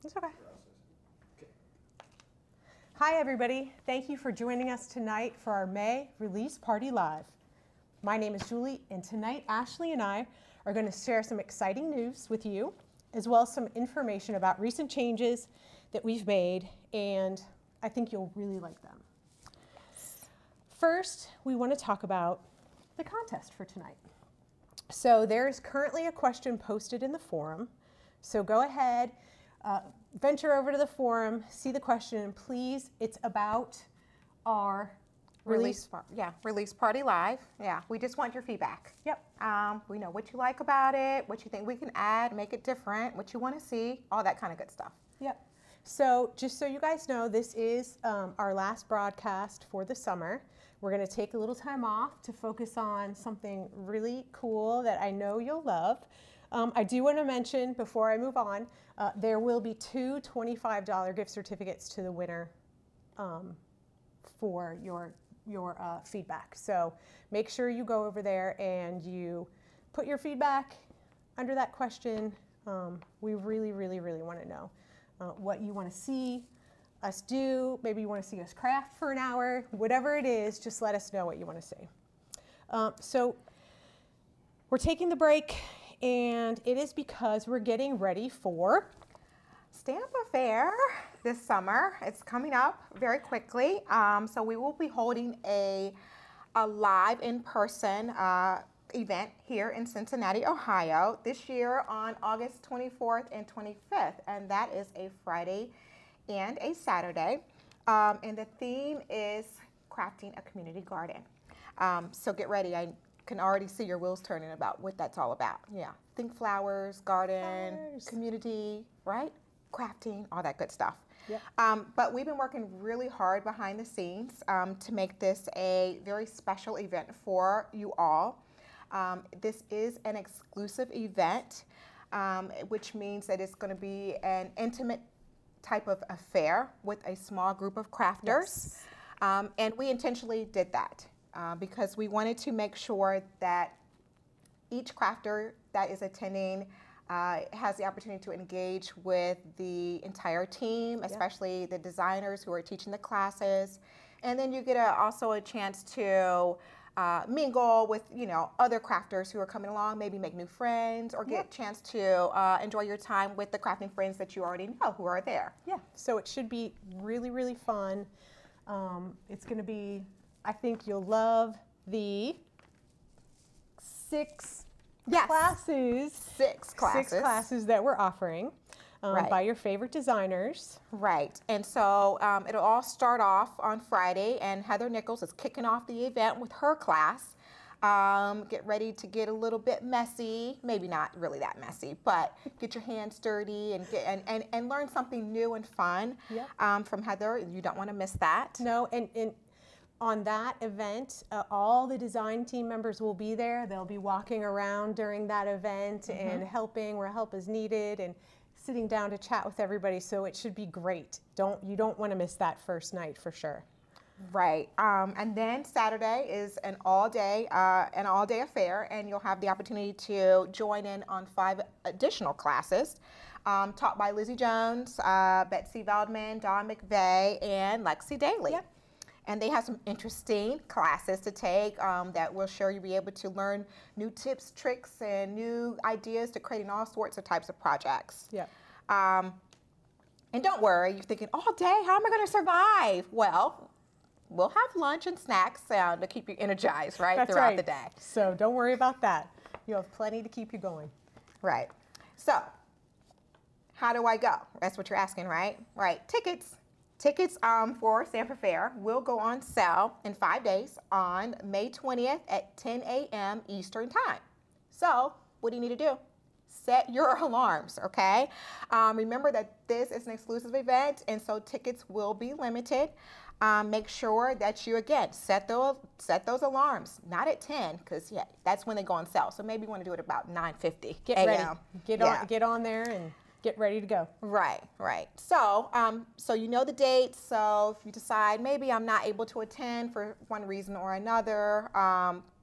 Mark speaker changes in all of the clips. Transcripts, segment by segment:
Speaker 1: It's okay. Hi, everybody. Thank you for joining us tonight for our May Release Party Live. My name is Julie, and tonight Ashley and I are going to share some exciting news with you, as well as some information about recent changes that we've made, and I think you'll really like them. First, we want to talk about the contest for tonight. So there is currently a question posted in the forum, so go ahead, venture over to the forum, see the question, and please, it's about our
Speaker 2: Release Party Live. Yeah, we just want your feedback.
Speaker 1: Yep.
Speaker 2: We know what you like about it, what you think we can add, make it different, what you want to see, all that kind of good stuff.
Speaker 1: Yep. So just so you guys know, this is our last broadcast for the summer. We're going to take a little time off to focus on something really cool that I know you'll love. I do want to mention, before I move on, there will be 2 $25 gift certificates to the winner for your feedback. So make sure you go over there and you put your feedback under that question. We really, really, really want to know what you want to see us do. Maybe you want to see us craft for an hour. Whatever it is, just let us know what you want to see. So we're taking the break, and it is because we're getting ready for
Speaker 2: Stamp Fair this summer. It's coming up very quickly. So we will be holding a live in-person event here in Cincinnati, Ohio, this year on August 24th and 25th, and that is a Friday and a Saturday. And the theme is crafting a community garden. So get ready. I can already see your wheels turning about what that's all about. Yeah, think flowers, garden, community, right? Crafting, all that good stuff.
Speaker 1: Yep.
Speaker 2: But we've been working really hard behind the scenes to make this a very special event for you all. This is an exclusive event, which means that it's going to be an intimate type of affair with a small group of crafters. Yes. And we intentionally did that because we wanted to make sure that each crafter that is attending has the opportunity to engage with the entire team, especially the designers who are teaching the classes. And then you get also a chance to mingle with, other crafters who are coming along, maybe make new friends, or get a chance to enjoy your time with the crafting friends that you already know who are there.
Speaker 1: Yeah, so it should be really, really fun. It's going to be, I think you'll love the 6 classes.
Speaker 2: 6 classes.
Speaker 1: 6 classes that we're offering by your favorite designers.
Speaker 2: Right. And so it'll all start off on Friday, and Heather Nichols is kicking off the event with her class. Get ready to get a little bit messy. Maybe not really that messy, but get your hands dirty and learn something new and fun from Heather. You don't want to miss that.
Speaker 1: No, and on that event, all the design team members will be there. They'll be walking around during that event and helping where help is needed and sitting down to chat with everybody. So it should be great. You don't want to miss that first night for sure.
Speaker 2: Right. And then Saturday is an all-day affair, and you'll have the opportunity to join in on 5 additional classes taught by Lizzie Jones, Betsy Veldman, Dawn McVeigh, and Lexi Daly. Yep. And they have some interesting classes to take that will show you be able to learn new tips, tricks, and new ideas to creating all sorts of types of projects.
Speaker 1: Yeah.
Speaker 2: And don't worry, you're thinking, all day, how am I going to survive? Well, we'll have lunch and snacks to keep you energized, right, throughout the day.
Speaker 1: So don't worry about that. You'll have plenty to keep you going.
Speaker 2: Right. So how do I go? That's what you're asking, right? Right. Tickets for Stamp Fair will go on sale in 5 days on May 20th at 10 a.m. Eastern Time. So what do you need to do? Set your alarms, okay? Remember that this is an exclusive event, and so tickets will be limited. Make sure that you, again, set those alarms, not at 10, because that's when they go on sale. So maybe you want to do it about 9:50 a.m.
Speaker 1: Get on there and get ready to go.
Speaker 2: Right. So, so you know the dates. So if you decide maybe I'm not able to attend for one reason or another,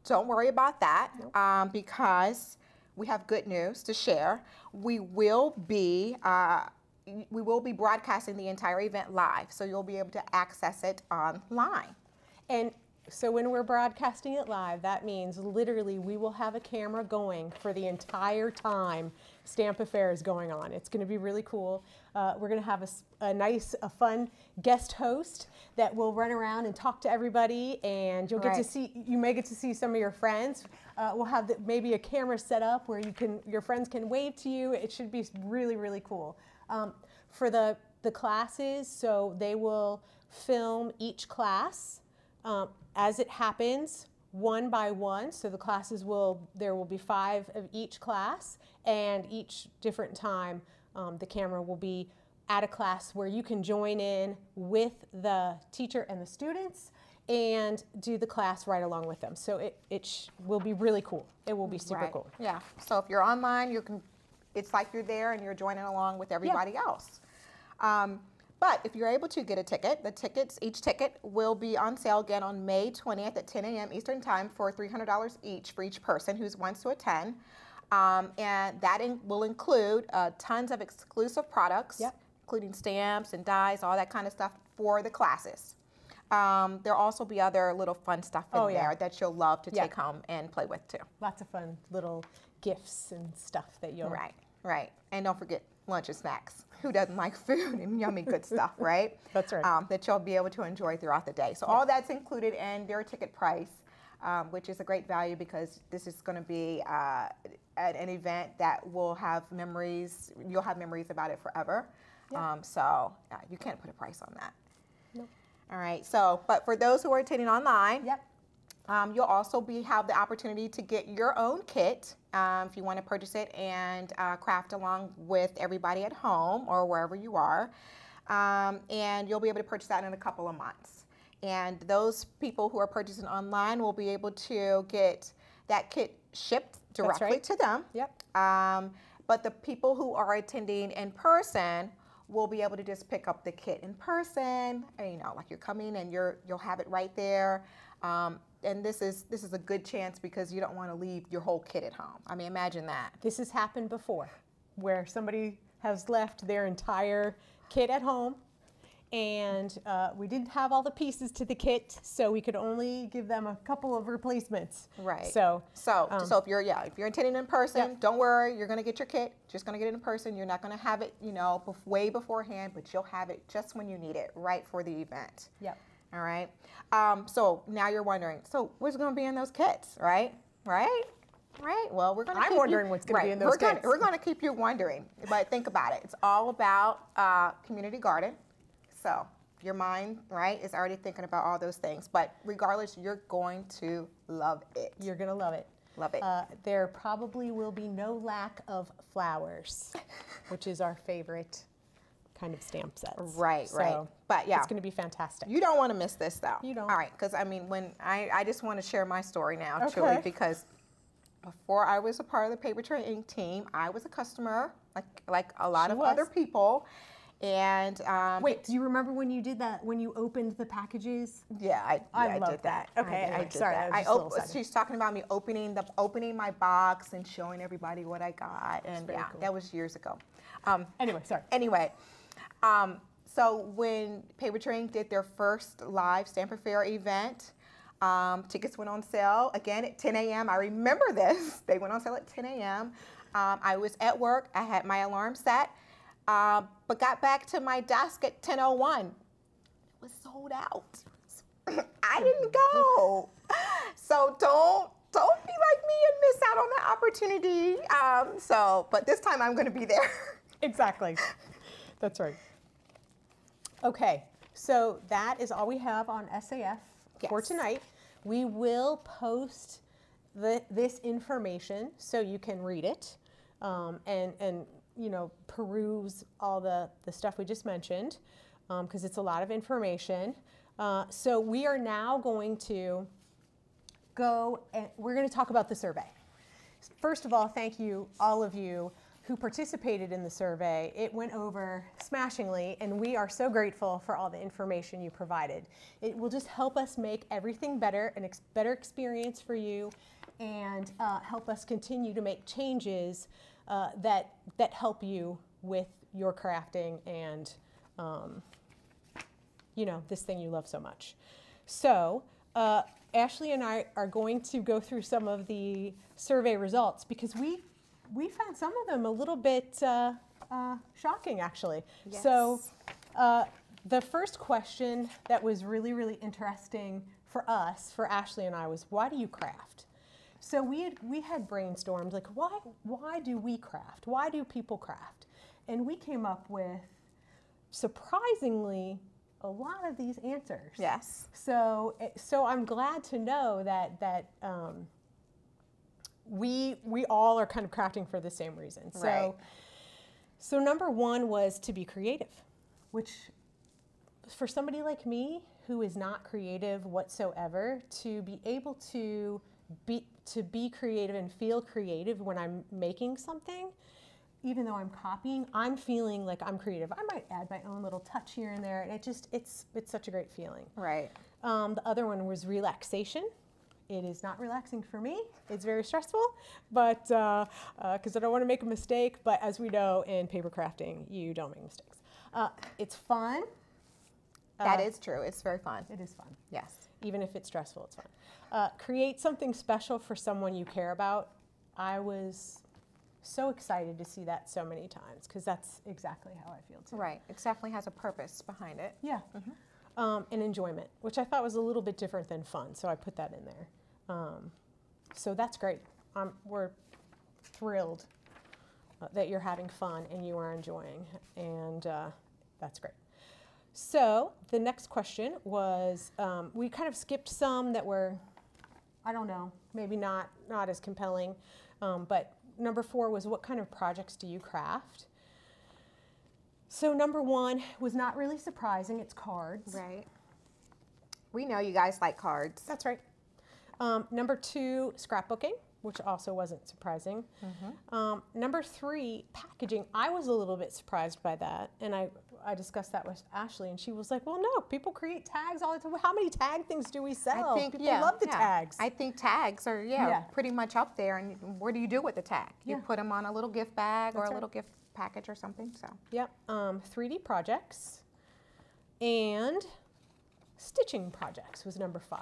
Speaker 2: don't worry about that. Nope. Because we have good news to share. We will be we will be broadcasting the entire event live, so you'll be able to access it online.
Speaker 1: And so when we're broadcasting it live, that means literally we will have a camera going for the entire time Stamp Affair is going on. It's going to be really cool. We're going to have a fun guest host that will run around and talk to everybody, and you'll get to see, you may get to see some of your friends. We'll have maybe a camera set up where your friends can wave to you. It should be really, really cool. For the classes, so they will film each class as it happens, one by one. So the classes there will be 5 of each class, and each different time the camera will be at a class where you can join in with the teacher and the students and do the class right along with them. So it will be really cool. It will be super cool.
Speaker 2: Yeah. So if you're online, it's like you're there and you're joining along with everybody else. But if you're able to get a ticket, each ticket will be on sale again on May 20th at 10 a.m. Eastern Time for $300 each for each person who wants to attend. And that will include tons of exclusive products, including stamps and dies, all that kind of stuff for the classes. There'll also be other little fun stuff in there that you'll love to take home and play with too.
Speaker 1: Lots of fun little gifts and stuff that you'll...
Speaker 2: Right. And don't forget lunch and snacks. Who doesn't like food and yummy good stuff, right?
Speaker 1: That's right.
Speaker 2: That you'll be able to enjoy throughout the day. So all that's included in their ticket price, which is a great value because this is going to be an event that will have memories. You'll have memories about it forever. So you can't put a price on that.
Speaker 1: Nope.
Speaker 2: All right. So, but for those who are attending online, you'll also have the opportunity to get your own kit if you want to purchase it and craft along with everybody at home or wherever you are. And you'll be able to purchase that in a couple of months. And those people who are purchasing online will be able to get that kit shipped directly to them. But the people who are attending in person will be able to just pick up the kit in person. And, like you're coming and you'll have it right there. And this is a good chance because you don't want to leave your whole kit at home. I mean, imagine that.
Speaker 1: This has happened before where somebody has left their entire kit at home, and we didn't have all the pieces to the kit, so we could only give them a couple of replacements.
Speaker 2: Right.
Speaker 1: So
Speaker 2: if you're attending in person, don't worry, you're going to get your kit. Just going to get it in person. You're not going to have it, way beforehand, but you'll have it just when you need it, right for the event. All right. So now you're wondering, so what's going to be in those kits, right? Well, we're going to.
Speaker 1: I'm wondering what's going to be in those kits.
Speaker 2: We're going to keep you wondering, but think about it. It's all about community garden. So your mind, is already thinking about all those things. But regardless, you're going to love it.
Speaker 1: You're going to love it.
Speaker 2: Love it.
Speaker 1: There probably will be no lack of flowers, which is our favorite kind of stamp sets.
Speaker 2: Right. But
Speaker 1: it's going to be fantastic.
Speaker 2: You don't want to miss this though.
Speaker 1: You don't.
Speaker 2: All right, because when I just want to share my story now, Julie, because before I was a part of the PapertreyInk team, I was a customer, like a lot of other people. And
Speaker 1: wait, do you remember when you did that? When you opened the packages?
Speaker 2: Yeah, I did that.
Speaker 1: Okay,
Speaker 2: I did
Speaker 1: sorry.
Speaker 2: that. She's talking about me opening my box and showing everybody what I got, and cool. That was years ago. Anyway, so when PapertreyInk did their first live Stamp Affair event, tickets went on sale again at 10 a.m. I remember this. They went on sale at 10 a.m. I was at work. I had my alarm set. But got back to my desk at 10:01. It was sold out. I didn't go. So don't be like me and miss out on the opportunity. But this time I'm going to be there.
Speaker 1: Exactly. That's right. Okay, so that is all we have on SAF for tonight. We will post this information so you can read it and peruse all the stuff we just mentioned because it's a lot of information. So we are now going to go and we're going to talk about the survey. First of all, thank you, all of you who participated in the survey. It went over smashingly, and we are so grateful for all the information you provided. It will just help us make everything better, a better experience for you, and help us continue to make changes that help you with your crafting and, you know, this thing you love so much. So Ashley and I are going to go through some of the survey results because we found some of them a little bit shocking, actually.
Speaker 2: Yes.
Speaker 1: So the first question that was really, really interesting for us, for Ashley and I, was why do you craft? So we had brainstormed, like, why do we craft? Why do people craft? And we came up with, surprisingly, a lot of these answers.
Speaker 2: Yes.
Speaker 1: So I'm glad to know that we all are kind of crafting for the same reason.
Speaker 2: Right.
Speaker 1: So number one was to be creative, which for somebody like me who is not creative whatsoever, to be able to be creative and feel creative when I'm making something, even though I'm copying, I'm feeling like I'm creative. I might add my own little touch here and there, and it's such a great feeling.
Speaker 2: Right.
Speaker 1: The other one was relaxation. It is not relaxing for me. It's very stressful, but because I don't want to make a mistake. But as we know in paper crafting, you don't make mistakes. It's fun.
Speaker 2: That is true. It's very fun.
Speaker 1: It is fun.
Speaker 2: Yes.
Speaker 1: Even if it's stressful, it's fun. Create something special for someone you care about. I was so excited to see that so many times because that's exactly how I feel too.
Speaker 2: Right. It definitely has a purpose behind it.
Speaker 1: Yeah. And enjoyment, which I thought was a little bit different than fun, so I put that in there. So that's great. We're thrilled that you're having fun and you are enjoying, and that's great. So the next question was, we kind of skipped some that were, I don't know, maybe not as compelling, but number 4 was what kind of projects do you craft? So number 1 was not really surprising, it's cards.
Speaker 2: Right. We know you guys like cards.
Speaker 1: That's right. Number 2, scrapbooking, which also wasn't surprising. Number 3, packaging. I was a little bit surprised by that, and I discussed that with Ashley, and she was like, well, no, people create tags all the time. How many tag things do we sell? People love the tags.
Speaker 2: I think tags are, pretty much up there, and what do you do with the tag? You put them on a little gift bag or a little gift package or something, so.
Speaker 1: Yep, 3D projects, and stitching projects was number 5,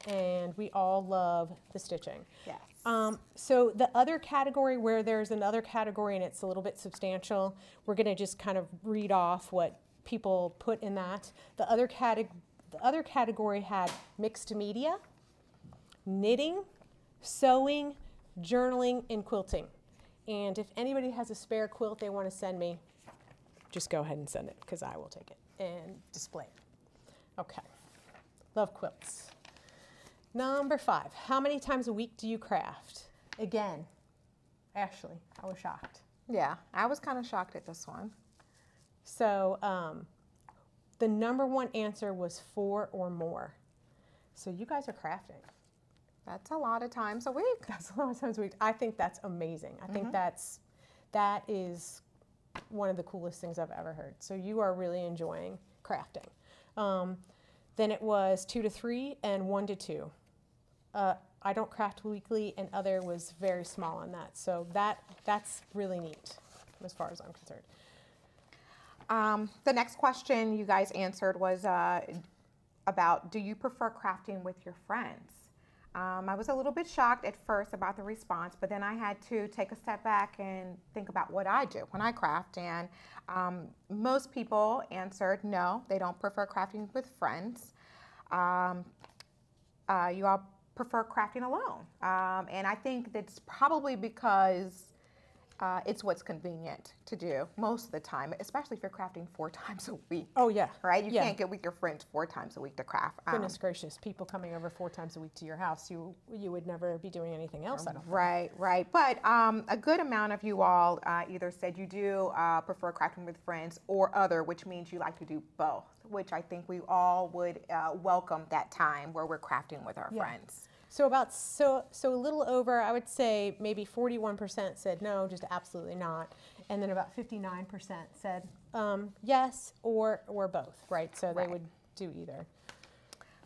Speaker 1: and we all love the stitching.
Speaker 2: Yes.
Speaker 1: So the other category, where there's another category and it's a little bit substantial, we're going to just kind of read off what people put in that. The other category had mixed media, knitting, sewing, journaling, and quilting. And if anybody has a spare quilt they want to send me, just go ahead and send it because I will take it and display it. Okay, love quilts. Number 5, how many times a week do you craft? Again, Ashley, I was shocked.
Speaker 2: Yeah, I was kind of shocked at this one.
Speaker 1: So the number 1 answer was 4 or more. So you guys are crafting.
Speaker 2: That's a lot of times a week.
Speaker 1: That's a lot of times a week. I think that's amazing. I think that is one of the coolest things I've ever heard. So you are really enjoying crafting. Then it was 2 to 3 and 1 to 2. I don't craft weekly, and other was very small on that. So that's really neat as far as I'm concerned.
Speaker 2: The next question you guys answered was about, do you prefer crafting with your friends? I was a little bit shocked at first about the response, but then I had to take a step back and think about what I do when I craft, and most people answered no, they don't prefer crafting with friends. You all prefer crafting alone, and I think that's probably because it's what's convenient to do most of the time, especially if you're crafting 4 times a week.
Speaker 1: Oh, yeah.
Speaker 2: Right? You can't get with your friends 4 times a week to craft.
Speaker 1: Goodness gracious, people coming over 4 times a week to your house, you would never be doing anything else, I don't think.
Speaker 2: Right. But a good amount of you all either said you do prefer crafting with friends or other, which means you like to do both, which I think we all would welcome that time where we're crafting with our friends.
Speaker 1: So a little over, I would say maybe 41% said no, just absolutely not, and then about 59% said yes or both, right? So they would do either.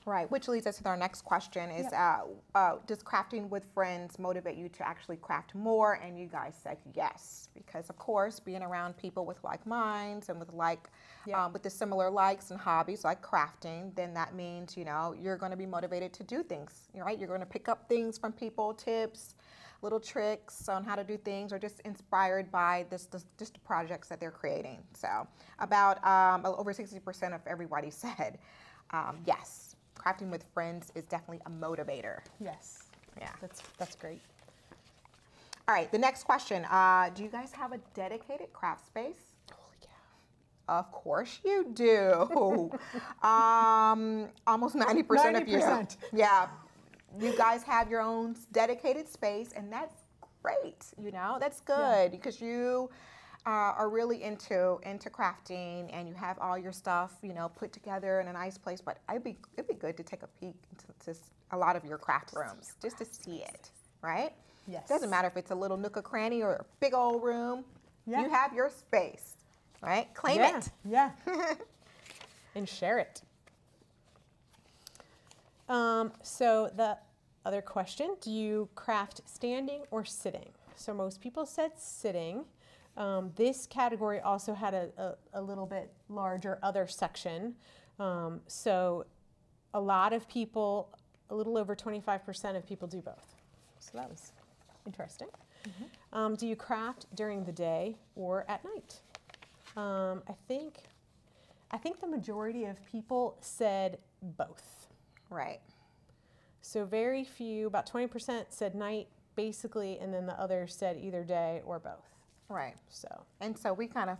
Speaker 2: Right, which leads us to our next question is, does crafting with friends motivate you to actually craft more? And you guys said yes, because of course, being around people with like minds and with with the similar likes and hobbies like crafting, then that means, you know, you're going to be motivated to do things, right? You're going to pick up things from people, tips, little tricks on how to do things, or just inspired by just the projects that they're creating. So about over 60% of everybody said yes. Crafting with friends is definitely a motivator.
Speaker 1: Yes.
Speaker 2: Yeah.
Speaker 1: That's great.
Speaker 2: All right, the next question. Do you guys have a dedicated craft space?
Speaker 1: Holy cow.
Speaker 2: Of course you do. Almost 90% of you.
Speaker 1: 90%.
Speaker 2: Yeah. You guys have your own dedicated space, and that's great. You know, that's good because you are really into crafting, and you have all your stuff, you know, put together in a nice place. But it'd be good to take a peek into a lot of your craft rooms just to see it, right?
Speaker 1: Yes.
Speaker 2: Doesn't matter if it's a little nook or cranny or a big old room.
Speaker 1: Yeah.
Speaker 2: You have your space, right? Claim it.
Speaker 1: Yeah. And share it. So the other question, do you craft standing or sitting? So most people said sitting. This category also had a little bit larger other section. So a lot of people, a little over 25% of people do both. So that was interesting. Mm-hmm. Do you craft during the day or at night? I think the majority of people said both.
Speaker 2: Right.
Speaker 1: So very few, about 20% said night basically, and then the others said either day or both.
Speaker 2: Right.
Speaker 1: So
Speaker 2: we kind of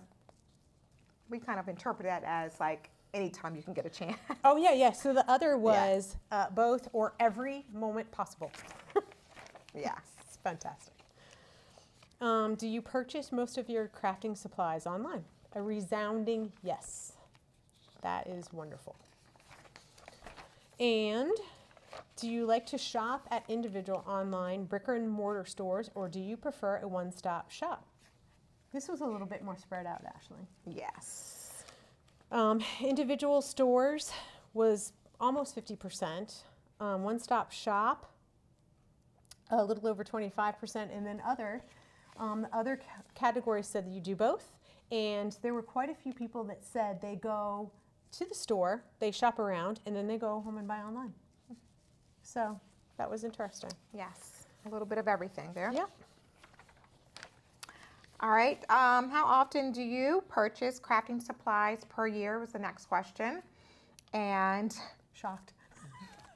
Speaker 2: interpret that as like anytime you can get a chance.
Speaker 1: Oh yeah. So the other was both or every moment possible.
Speaker 2: Yeah.
Speaker 1: It's fantastic. Do you purchase most of your crafting supplies online? A resounding yes. That is wonderful. And do you like to shop at individual online brick and mortar stores, or do you prefer a one-stop shop? This was a little bit more spread out, Ashley.
Speaker 2: Yes.
Speaker 1: Individual stores was almost 50%. One-stop shop, a little over 25%, and then the other categories said that you do both. And there were quite a few people that said they go to the store, they shop around, and then they go home and buy online. So that was interesting.
Speaker 2: Yes. A little bit of everything there.
Speaker 1: Yep.
Speaker 2: All right. How often do you purchase crafting supplies per year was the next question. And
Speaker 1: Shocked.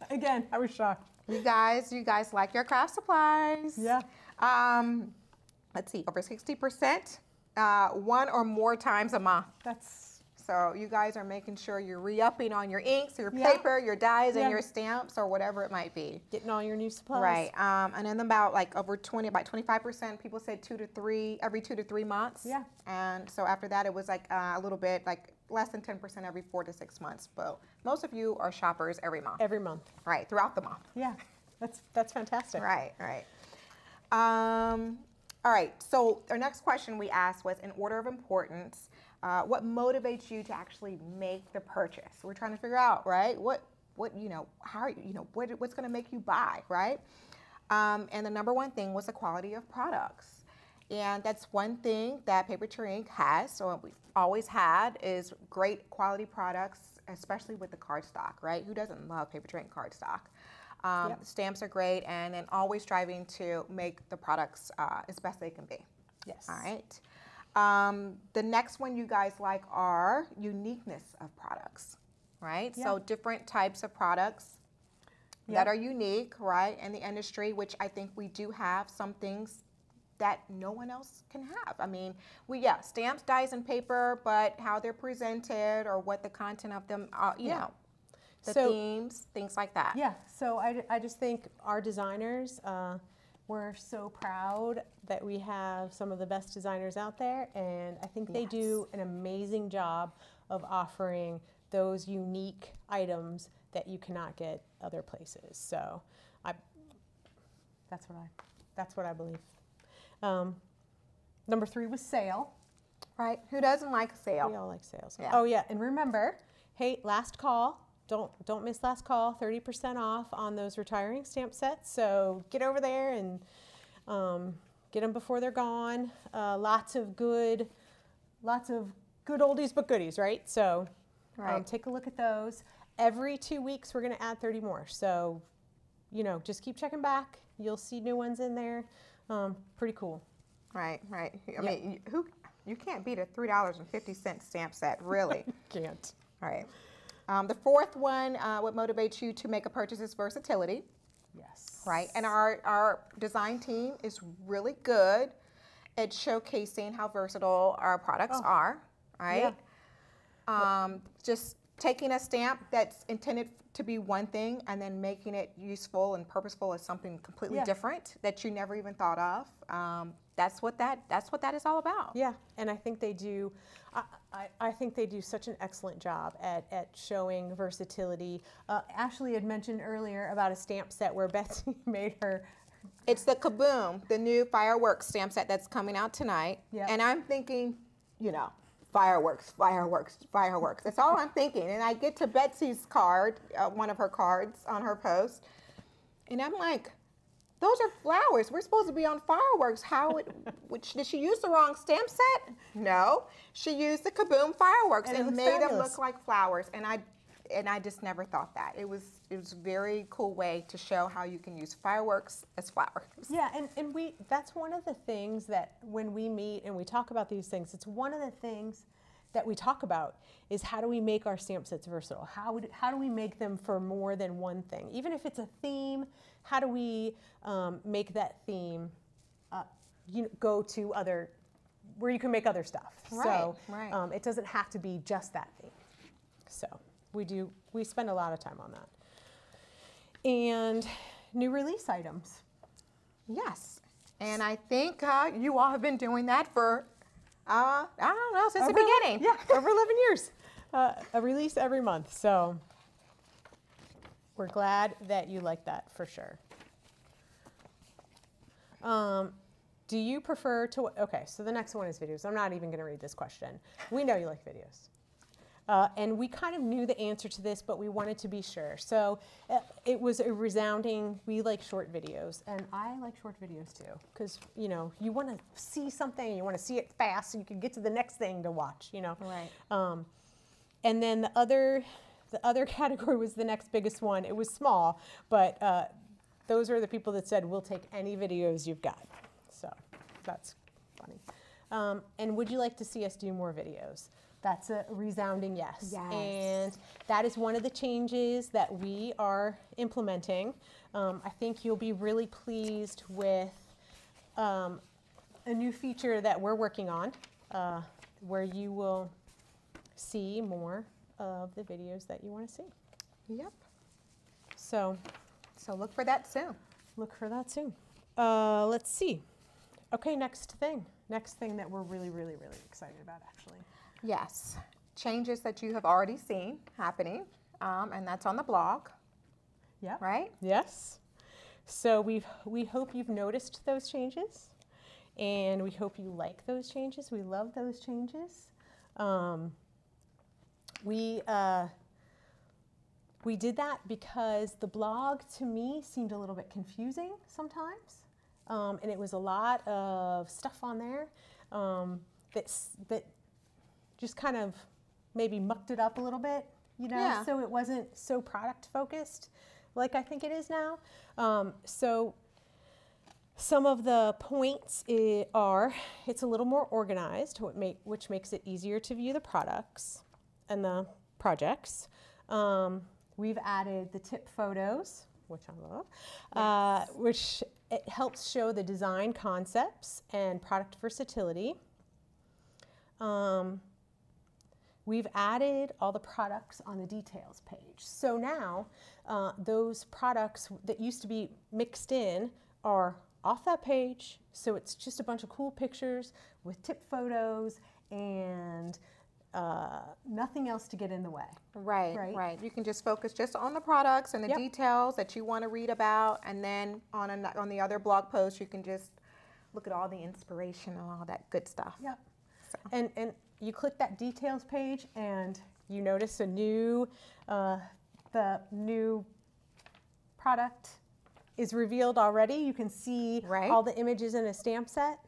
Speaker 1: Again, I was shocked.
Speaker 2: you guys like your craft supplies.
Speaker 1: Yeah.
Speaker 2: Let's see, over 60%, one or more times a month. So you guys are making sure you're re-upping on your inks, your paper, your dyes, and your stamps, or whatever it might be.
Speaker 1: Getting all your new supplies.
Speaker 2: Right. And then about 25% people said every 2 to 3 months.
Speaker 1: Yeah.
Speaker 2: And so after that, it was like a little bit like less than 10% every 4 to 6 months. But most of you are shoppers every month.
Speaker 1: Every month.
Speaker 2: Right. Throughout the month.
Speaker 1: Yeah. That's fantastic.
Speaker 2: Right. All right. So our next question we asked was, in order of importance, what motivates you to actually make the purchase? We're trying to figure out, right? What's going to make you buy, right? And the number one thing was the quality of products. And that's one thing that PapertreyInk has, or we've always had, is great quality products, especially with the cardstock, right? Who doesn't love PapertreyInk cardstock? Stamps are great, and then always striving to make the products as best they can be.
Speaker 1: Yes.
Speaker 2: All right. The next one you guys like are uniqueness of products, right?
Speaker 1: Yeah.
Speaker 2: So different types of products that are unique, right, in the industry, which I think we do have some things that no one else can have. I mean, stamps, dies, and paper, but how they're presented or what the content of them are, you know, the themes, things like that.
Speaker 1: Yeah, so I just think our designers, we're so proud that we have some of the best designers out there, and I think they do an amazing job of offering those unique items that you cannot get other places. So that's what I believe. Number 3 was sale.
Speaker 2: Right. Who doesn't like sale?
Speaker 1: We all like sales.
Speaker 2: Yeah.
Speaker 1: Oh yeah, and remember, hey, last call don't miss last call, 30% off on those retiring stamp sets. So get over there and get them before they're gone. Lots of good oldies but goodies, right? So take a look at those. Every 2 weeks, we're going to add 30 more. So, you know, just keep checking back. You'll see new ones in there. Pretty cool.
Speaker 2: Right. I mean, you can't beat a $3.50 stamp set, really.
Speaker 1: Can't.
Speaker 2: All right. The fourth one, what motivates you to make a purchase is versatility.
Speaker 1: Yes.
Speaker 2: Right. And our design team is really good at showcasing how versatile our products are. Right. Yeah. Just taking a stamp that's intended to be one thing and then making it useful and purposeful as something completely different that you never even thought of. That's what that is all about.
Speaker 1: Yeah, and I think they do. I think they do such an excellent job at showing versatility. Ashley had mentioned earlier about a stamp set where Betsy made her.
Speaker 2: It's the Kaboom, the new fireworks stamp set that's coming out tonight. Yep. And I'm thinking, you know, fireworks. That's all I'm thinking. And I get to Betsy's card, one of her cards on her post, and I'm like, those are flowers. We're supposed to be on fireworks. Did she use the wrong stamp set? No, she used the Kaboom fireworks and made them look like flowers. And I just never thought that. It was a very cool way to show how you can use fireworks as flowers.
Speaker 1: Yeah, and that's one of the things that when we meet and we talk about these things, it's one of the things that we talk about is how do we make our stamp sets versatile? How do we make them for more than one thing? Even if it's a theme, how do we make that theme go to other, where you can make other stuff?
Speaker 2: Right,
Speaker 1: so it doesn't have to be just that theme. So we spend a lot of time on that. And new release items.
Speaker 2: Yes, and I think you all have been doing that for I don't know, since the beginning.
Speaker 1: Yeah, over 11 years. A release every month. So we're glad that you like that for sure. Do you prefer to, okay, so the next one is videos. I'm not even going to read this question. We know you like videos. And we kind of knew the answer to this, but we wanted to be sure. So it was a resounding, we like short videos. And I like short videos too, because, you know, you want to see something, and you want to see it fast so you can get to the next thing to watch, you know.
Speaker 2: Right.
Speaker 1: And then the other category was the next biggest one. It was small, but those were the people that said, we'll take any videos you've got. So that's funny. And would you like to see us do more videos? That's a resounding yes.
Speaker 2: Yes.
Speaker 1: And that is one of the changes that we are implementing. I think you'll be really pleased with a new feature that we're working on where you will see more of the videos that you want to see.
Speaker 2: Yep.
Speaker 1: So
Speaker 2: look for that soon.
Speaker 1: Look for that soon. Let's see. Okay, next thing. Next thing that we're really, really, really excited about, actually.
Speaker 2: Yes, changes that you have already seen happening, and that's on the blog.
Speaker 1: Yeah.
Speaker 2: Right?
Speaker 1: Yes. So we hope you've noticed those changes, and we hope you like those changes. We love those changes. We did that because the blog, to me, seemed a little bit confusing sometimes, and it was a lot of stuff on there that just kind of maybe mucked it up a little bit, you know,
Speaker 2: yeah.
Speaker 1: So it wasn't so product focused like I think it is now. So some of the points are, it's a little more organized, which makes it easier to view the products and the projects. We've added the tip photos, which I love, yes. Which it helps show the design concepts and product versatility. We've added all the products on the details page. So now those products that used to be mixed in are off that page. So it's just a bunch of cool pictures with tip photos and nothing else to get in the way.
Speaker 2: Right. You can just focus just on the products and the details that you want to read about, and then on the other blog post you can just look at all the inspiration and all that good stuff.
Speaker 1: Yep.
Speaker 2: So.
Speaker 1: And you click that details page and you notice a new the new product is revealed already. You can see all the images in a stamp set.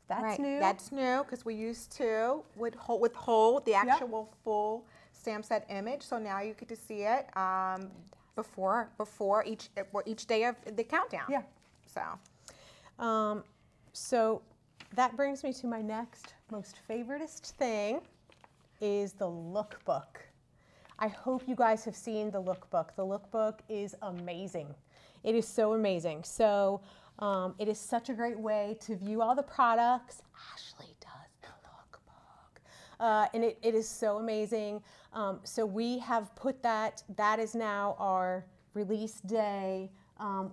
Speaker 1: That's new.
Speaker 2: That's new because we used to withhold the actual full stamp set image. So now you get to see it before each day of the countdown.
Speaker 1: Yeah. So that brings me to my next most favoritist thing is the lookbook. I hope you guys have seen the lookbook. The lookbook is amazing. It is so amazing. So it is such a great way to view all the products. Ashley does the lookbook. And it is so amazing. So we have put that is now our release day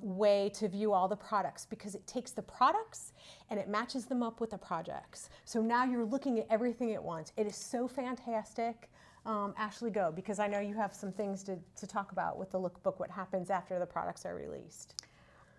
Speaker 1: way to view all the products, because it takes the products and it matches them up with the projects. So now you're looking at everything at once. It is so fantastic. Ashley, go, because I know you have some things to talk about with the lookbook, what happens after the products are released.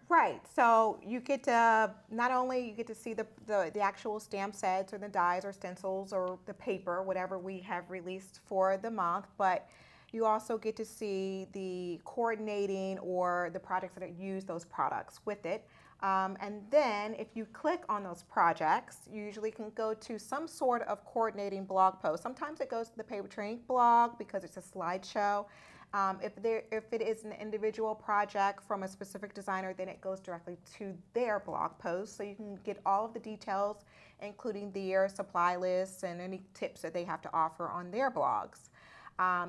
Speaker 2: Right, so you get to, not only you get to see the actual stamp sets or the dies or stencils or the paper, whatever we have released for the month, but you also get to see the coordinating or the projects that use those products with it. And then if you click on those projects, you usually can go to some sort of coordinating blog post. Sometimes it goes to the PapertreyInk blog because it's a slideshow. If it is an individual project from a specific designer, then it goes directly to their blog post. So you can get all of the details, including their supply lists and any tips that they have to offer on their blogs.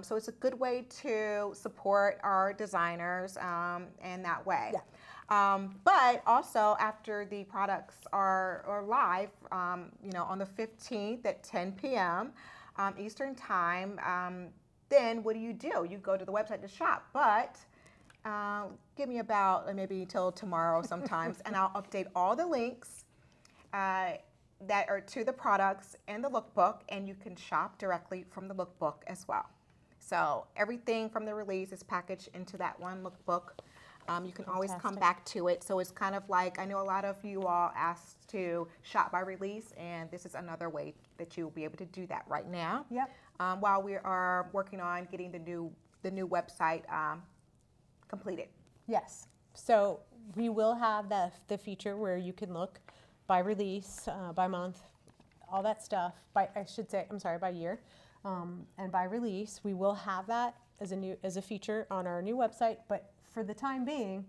Speaker 2: So it's a good way to support our designers in that way. Yeah. But also after the products are live, on the 15th at 10 p.m. Eastern Time, then what do? You go to the website to shop, but give me about maybe till tomorrow sometimes, and I'll update all the links that are to the products and the lookbook, and you can shop directly from the lookbook as well. So everything from the release is packaged into that one lookbook. You can always come back to it. So it's kind of like, I know a lot of you all asked to shop by release, and this is another way that you'll be able to do that right now.
Speaker 1: Yep.
Speaker 2: While we are working on getting the new website completed. Yes.
Speaker 1: So we will have the feature where you can look by release, by month, all that stuff. By year. And by release, we will have that as a feature on our new website. But for the time being,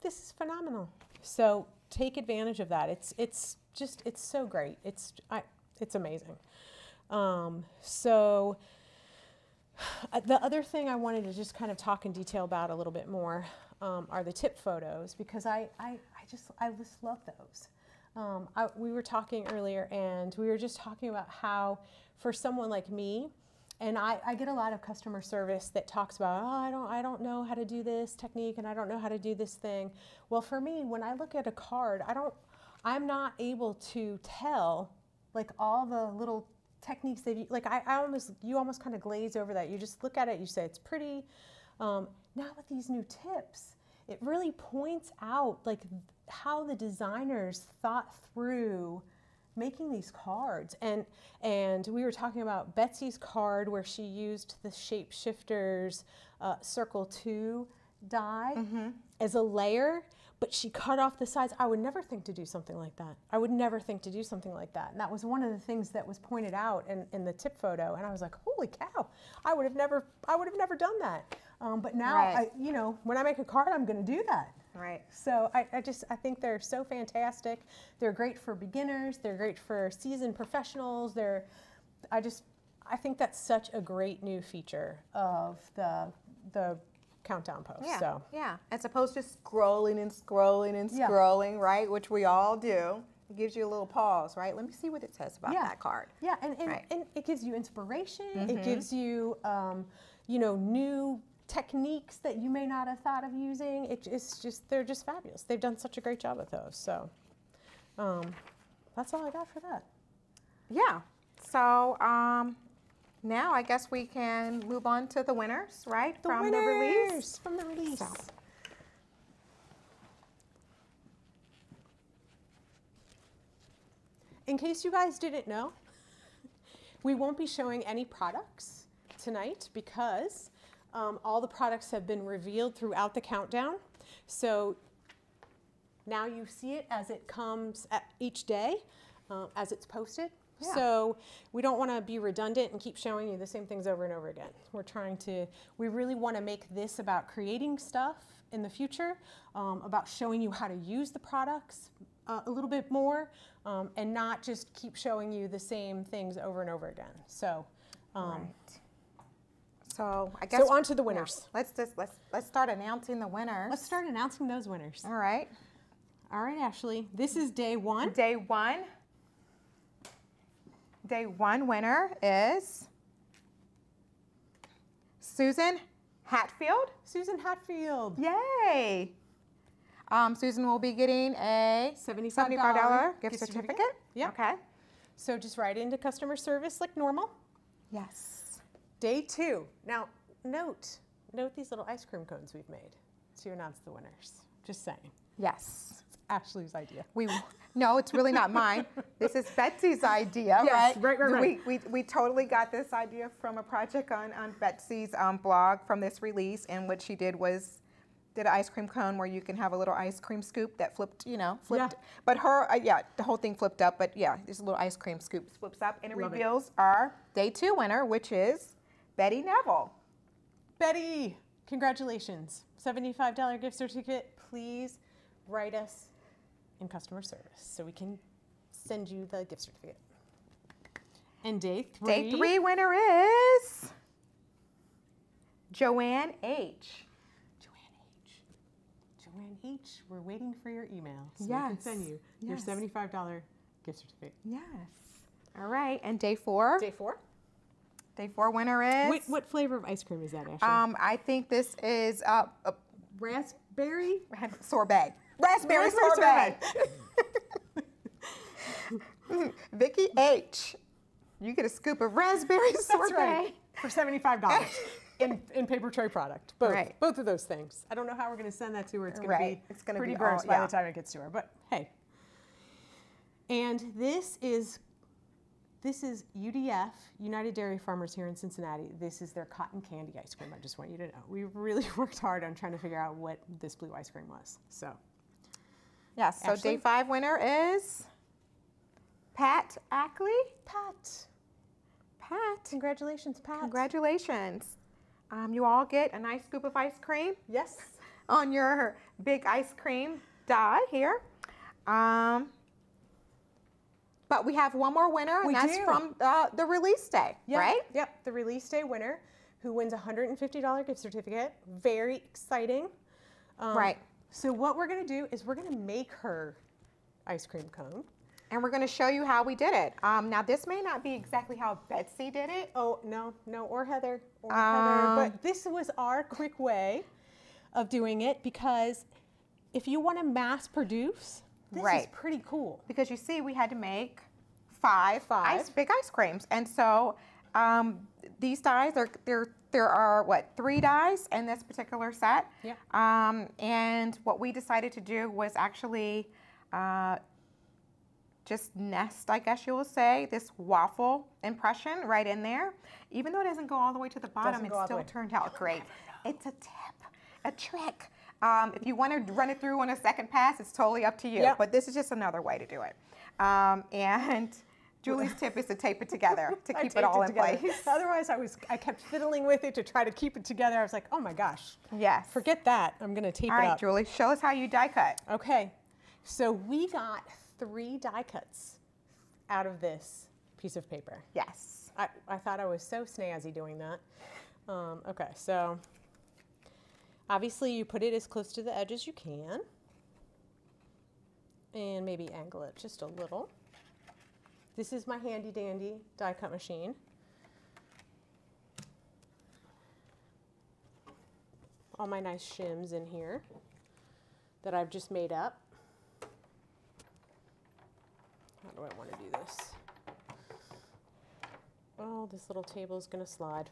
Speaker 1: this is phenomenal. So take advantage of that. It's so great. It's amazing. So the other thing I wanted to just kind of talk in detail about a little bit more are the tip photos, because I just love those. We were talking earlier, and we were just talking about how for someone like me, and I get a lot of customer service that talks about, I don't know how to do this technique, and I don't know how to do this thing. Well, for me, when I look at a card, I'm not able to tell like all the little techniques that you almost kind of glaze over that. You just look at it, you say it's pretty. Now with these new tips, it really points out like how the designers thought through making these cards. And we were talking about Betsy's card where she used the Shapeshifters Circle 2 die as a layer, but she cut off the sides. I would never think to do something like that. I would never think to do something like that. And that was one of the things that was pointed out in the tip photo. And I was like, holy cow, I would have never done that. But now,
Speaker 2: right.
Speaker 1: When I make a card, I'm going to do that.
Speaker 2: Right.
Speaker 1: So I think they're so fantastic. They're great for beginners. They're great for seasoned professionals. I think that's such a great new feature of the countdown post.
Speaker 2: Yeah.
Speaker 1: So.
Speaker 2: Yeah. As opposed to scrolling and scrolling and scrolling, right? Which we all do. It gives you a little pause, right? Let me see what it says about that card.
Speaker 1: Yeah, and it gives you inspiration. It gives you, new techniques that you may not have thought of using. They're just fabulous. They've done such a great job with those. So that's all I got for that.
Speaker 2: Yeah. So now I guess we can move on to the winners, right?
Speaker 1: From the release. So. In case you guys didn't know, we won't be showing any products tonight because All the products have been revealed throughout the countdown. So now you see it as it comes each day, as it's posted. Yeah. So we don't want to be redundant and keep showing you the same things over and over again. We really want to make this about creating stuff in the future, about showing you how to use the products a little bit more, and not just keep showing you the same things over and over again. So,
Speaker 2: right. So I guess
Speaker 1: on to the winners.
Speaker 2: Yeah. Let's start announcing the winners.
Speaker 1: Let's start announcing those winners.
Speaker 2: All right.
Speaker 1: All right, Ashley. This is day one.
Speaker 2: Day one. Day one winner is Susan Hatfield.
Speaker 1: Susan Hatfield.
Speaker 2: Yay. Susan will be getting a $75 gift certificate.
Speaker 1: Yeah.
Speaker 2: Okay.
Speaker 1: So just write into customer service like normal.
Speaker 2: Yes.
Speaker 1: Day two. Now, note these little ice cream cones we've made to announce the winners. Just saying.
Speaker 2: Yes.
Speaker 1: It's Ashley's idea.
Speaker 2: No, it's really not mine. This is Betsy's idea,
Speaker 1: yes,
Speaker 2: right?
Speaker 1: Right.
Speaker 2: We totally got this idea from a project on Betsy's blog from this release, and what she did an ice cream cone where you can have a little ice cream scoop that flipped. Yeah. But the whole thing flipped up, but yeah, there's a little ice cream scoop flips up, and it reveals our day two winner, which is Betty Neville.
Speaker 1: Betty, congratulations. $75 gift certificate. Please write us in customer service so we can send you the gift certificate. And day three.
Speaker 2: Day three winner is Joanne H.
Speaker 1: Joanne H., we're waiting for your email so
Speaker 2: yes.
Speaker 1: we can send you your $75 gift certificate.
Speaker 2: Yes. All right. And day four.
Speaker 1: Day four.
Speaker 2: Day four winner is.
Speaker 1: Wait, what flavor of ice cream is that, Ashley?
Speaker 2: I think this is
Speaker 1: raspberry
Speaker 2: sorbet. Raspberry sorbet. Vicki H. You get a scoop of raspberry sorbet.
Speaker 1: That's right. For $75 in Paper Tray product. Both.
Speaker 2: Right.
Speaker 1: Both of those things. I don't know how we're going to send that to her. It's going to be pretty
Speaker 2: be
Speaker 1: gross by the time it gets to her. But hey. And this is UDF, United Dairy Farmers here in Cincinnati. This is their cotton candy ice cream. I just want you to know. We really worked hard on trying to figure out what this blue ice cream was. So.
Speaker 2: Yes. So
Speaker 1: Ashley?
Speaker 2: day five winner is Pat Ackley.
Speaker 1: Pat.
Speaker 2: Pat.
Speaker 1: Congratulations, Pat.
Speaker 2: Congratulations. You all get a nice scoop of ice cream.
Speaker 1: Yes.
Speaker 2: On your big ice cream die here. But we have one more winner, and that's from the release day, right?
Speaker 1: Yep, the release day winner who wins a $150 gift certificate. Very exciting.
Speaker 2: Right.
Speaker 1: So what we're going to do is we're going to make her ice cream cone.
Speaker 2: And we're going to show you how we did it. Now, this may not be exactly how Betsy did it.
Speaker 1: Oh, no, or Heather. But this was our quick way of doing it, because if you want to mass produce, this is pretty cool.
Speaker 2: Because you see, we had to make five big ice creams. And so these dies, there are, what, 3 dies in this particular set?
Speaker 1: Yeah.
Speaker 2: And what we decided to do was actually just nest, I guess you will say, this waffle impression right in there. Even though it doesn't go all the way to the bottom, it still turned out great. It's a tip, a trick. If you want to run it through on a second pass, it's totally up to you. Yep. But this is just another way to do it. And Julie's tip is to tape it together to keep it all in place.
Speaker 1: Otherwise, I kept fiddling with it to try to keep it together. I was like, oh my gosh.
Speaker 2: Yes.
Speaker 1: Forget that. I'm going to tape it up.
Speaker 2: All right, Julie, show us how you die cut.
Speaker 1: Okay. So we got 3 die cuts out of this piece of paper.
Speaker 2: Yes.
Speaker 1: I thought I was so snazzy doing that. Okay, so obviously you put it as close to the edge as you can. And maybe angle it just a little. This is my handy dandy die cut machine. All my nice shims in here that I've just made up. How do I want to do this? Oh, this little table is going to slide.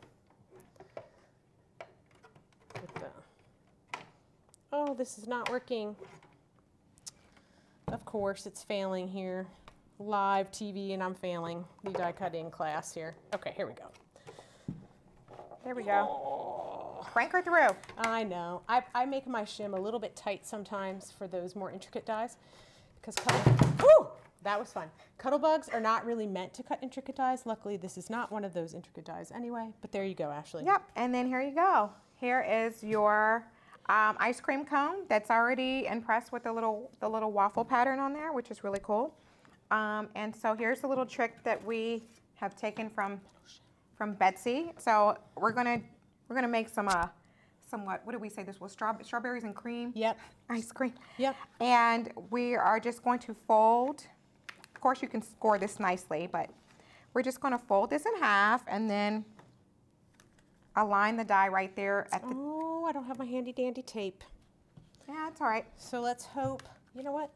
Speaker 1: Oh, this is not working. Of course, it's failing here. Live TV, and I'm failing the die cutting class here. Okay, here we go.
Speaker 2: There we go. crank her through.
Speaker 1: I know. I make my shim a little bit tight sometimes for those more intricate dies because that was fun. Cuttle bugs are not really meant to cut intricate dies. Luckily, this is not one of those intricate dies anyway, but there you go, Ashley.
Speaker 2: Yep, and then here you go. Here is your ice cream cone that's already impressed with the little waffle pattern on there, which is really cool. And so here's a little trick that we have taken from Betsy. So we're gonna make some what did we say this was? Strawberries and cream.
Speaker 1: Yep.
Speaker 2: Ice cream.
Speaker 1: Yep.
Speaker 2: And we are just going to fold. Of course, you can score this nicely, but we're just going to fold this in half and then align the die right there at the.
Speaker 1: Oh, I don't have my handy dandy tape.
Speaker 2: Yeah, that's all right.
Speaker 1: So let's hope. You know what?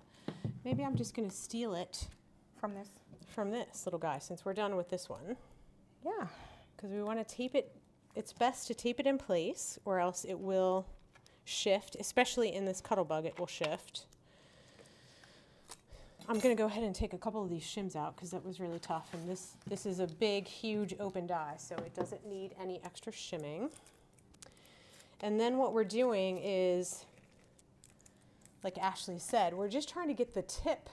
Speaker 1: Maybe I'm just going to steal it
Speaker 2: From this.
Speaker 1: from this little guy since we're done with this one.
Speaker 2: Yeah.
Speaker 1: Because we want to tape it. It's best to tape it in place or else it will shift, especially in this cuttle bug, it will shift. I'm going to go ahead and take a couple of these shims out because that was really tough. And this is a big, huge open die, so it doesn't need any extra shimming. And then what we're doing is, like Ashley said, we're just trying to get the tip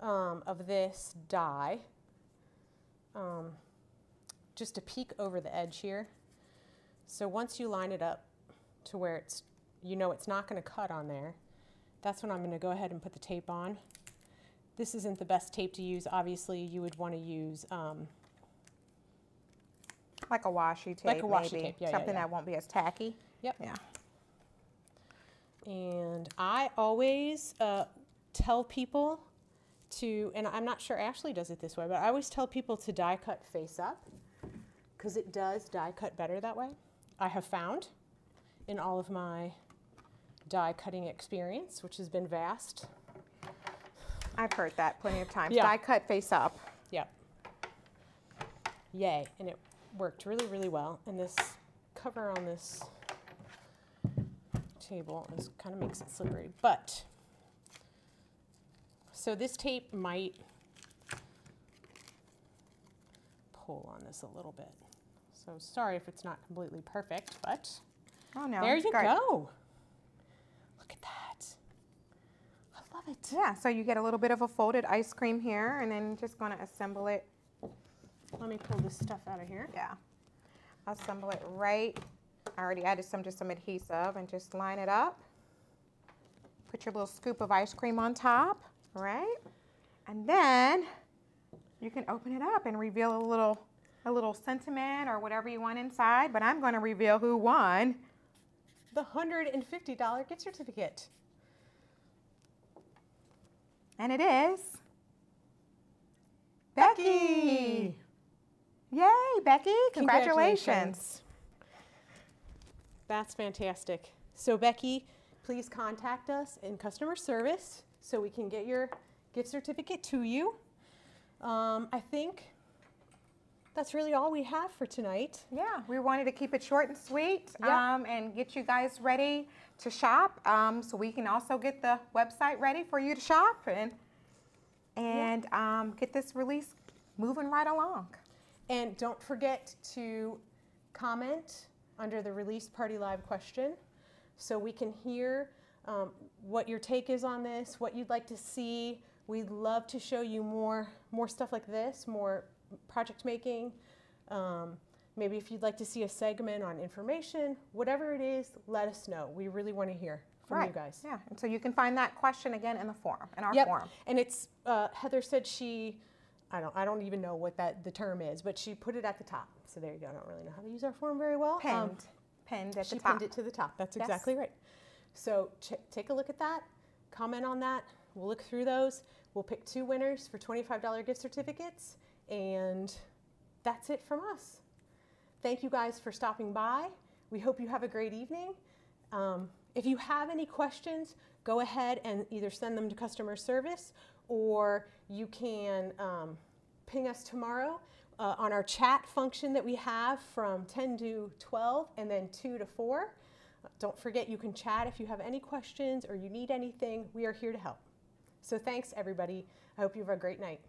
Speaker 1: of this die just to peek over the edge here. So once you line it up to where it's, you know it's not going to cut on there, that's when I'm going to go ahead and put the tape on. This isn't the best tape to use. Obviously, you would want to use
Speaker 2: like a washi tape,
Speaker 1: like a washi
Speaker 2: maybe.
Speaker 1: tape, yeah,
Speaker 2: Something
Speaker 1: yeah.
Speaker 2: that won't be as tacky.
Speaker 1: Yep.
Speaker 2: Yeah.
Speaker 1: And I always tell people to, and I'm not sure Ashley does it this way, but I always tell people to die cut face up because it does die cut better that way. I have found in all of my die cutting experience, which has been vast.
Speaker 2: I've heard that plenty of times.
Speaker 1: Yeah.
Speaker 2: Die cut face up.
Speaker 1: Yep. Yay. And it worked really, really well. And this cover on this table kind of makes it slippery. But, so this tape might pull on this a little bit. So sorry if it's not completely perfect, but
Speaker 2: Oh no.
Speaker 1: there you
Speaker 2: Good.
Speaker 1: go. Look at that. I love it.
Speaker 2: Yeah, so you get a little bit of a folded ice cream here and then just going to assemble it.
Speaker 1: Let me pull this stuff out of here.
Speaker 2: Yeah. Assemble it right. I already added just some adhesive and just line it up. Put your little scoop of ice cream on top, right? And then you can open it up and reveal a little sentiment or whatever you want inside, but I'm going to reveal who won
Speaker 1: The $150 gift certificate.
Speaker 2: and it is Becky. Yay, Becky. Congratulations.
Speaker 1: That's fantastic. So Becky, please contact us in customer service so we can get your gift certificate to you. I think that's really all we have for tonight.
Speaker 2: Yeah, we wanted to keep it short and sweet
Speaker 1: Yeah.
Speaker 2: and get you guys ready to shop so we can also get the website ready for you to shop and get this release moving right along.
Speaker 1: And don't forget to comment under the Release Party Live question so we can hear what your take is on this, what you'd like to see. We'd love to show you more stuff like this, more project making. Maybe if you'd like to see a segment on information, whatever it is, let us know. We really want to hear from you guys.
Speaker 2: Yeah, and so you can find that question again in the forum, in our
Speaker 1: Yep.
Speaker 2: forum.
Speaker 1: And it's Heather said I don't even know what the term is, but she put it at the top. So there you go. I don't really know how to use our form very well.
Speaker 2: Pinned at the
Speaker 1: She
Speaker 2: top.
Speaker 1: pinned it to the top. That's
Speaker 2: Yes.
Speaker 1: exactly right. So take a look at that. Comment on that. We'll look through those. We'll pick 2 winners for $25 gift certificates. And that's it from us. Thank you guys for stopping by. We hope you have a great evening. If you have any questions, go ahead and either send them to customer service or you can ping us tomorrow on our chat function that we have from 10 to 12 and then 2 to 4. Don't forget you can chat if you have any questions or you need anything. We are here to help. So thanks everybody. I hope you have a great night.